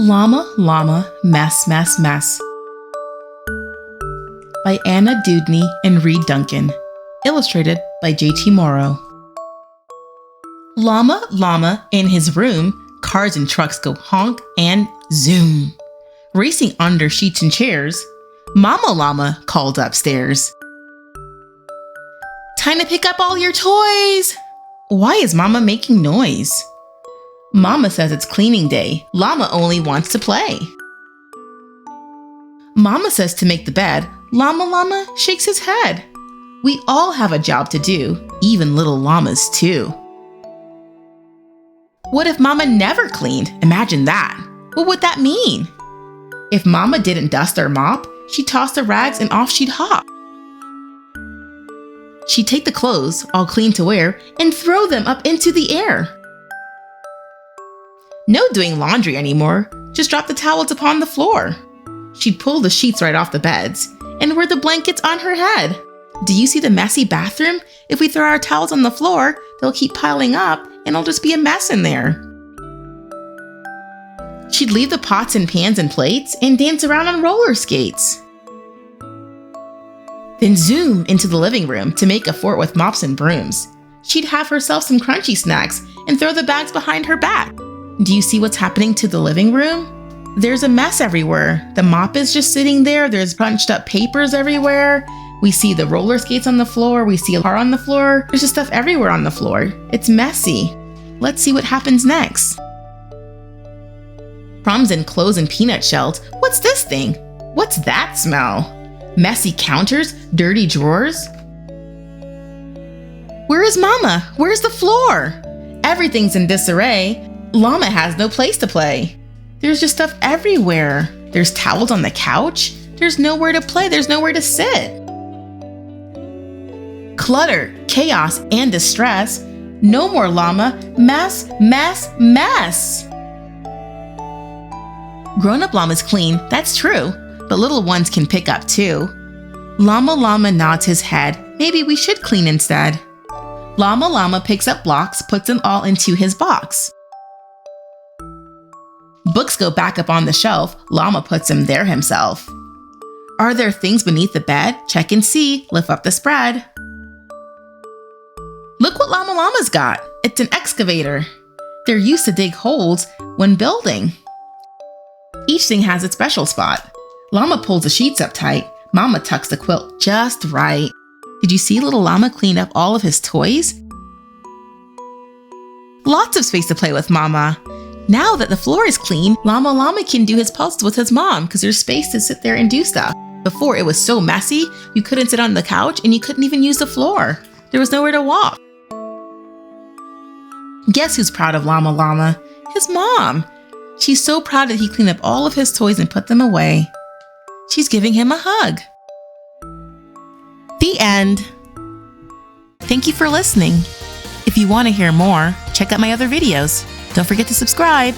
Llama Llama, Mess, Mess, Mess by Anna Dewdney and Reed Duncan. Illustrated by J.T. Morrow. Llama Llama in his room, cars and trucks go honk and zoom. Racing under sheets and chairs, Mama Llama called upstairs. Time to pick up all your toys! Why is Mama making noise? Mama says it's cleaning day. Llama only wants to play. Mama says to make the bed. Llama Llama shakes his head. We all have a job to do, even little llamas too. What if Mama never cleaned? Imagine that. What would that mean? If Mama didn't dust or mop, she'd toss the rags and off she'd hop. She'd take the clothes, all clean to wear, and throw them up into the air. No doing laundry anymore, just drop the towels upon the floor. She'd pull the sheets right off the beds and wear the blankets on her head. Do you see the messy bathroom? If we throw our towels on the floor, they'll keep piling up and it'll just be a mess in there. She'd leave the pots and pans and plates and dance around on roller skates. Then zoom into the living room to make a fort with mops and brooms. She'd have herself some crunchy snacks and throw the bags behind her back. Do you see what's happening to the living room? There's a mess everywhere. The mop is just sitting there. There's bunched up papers everywhere. We see the roller skates on the floor. We see a car on the floor. There's just stuff everywhere on the floor. It's messy. Let's see what happens next. Crumbs and clothes and peanut shells. What's this thing? What's that smell? Messy counters, dirty drawers. Where is Mama? Where's the floor? Everything's in disarray. Llama has no place to play. There's just stuff everywhere. There's towels on the couch. There's nowhere to play. There's nowhere to sit. Clutter, chaos, and distress. No more Llama. Mess, mess, mess. Grown-up llamas clean, that's true, but little ones can pick up too. Llama Llama nods his head. Maybe we should clean instead. Llama Llama picks up blocks, puts them all into his box. Books go back up on the shelf. Llama puts them there himself. Are there things beneath the bed? Check and see. Lift up the spread. Look what Llama Llama's got. It's an excavator. They're used to dig holes when building. Each thing has its special spot. Llama pulls the sheets up tight. Mama tucks the quilt just right. Did you see little Llama clean up all of his toys? Lots of space to play with Mama. Now that the floor is clean, Llama Llama can do his puzzles with his mom because there's space to sit there and do stuff. Before, it was so messy, you couldn't sit on the couch and you couldn't even use the floor. There was nowhere to walk. Guess who's proud of Llama Llama? His mom. She's so proud that he cleaned up all of his toys and put them away. She's giving him a hug. The end. Thank you for listening. If you want to hear more, check out my other videos. Don't forget to subscribe.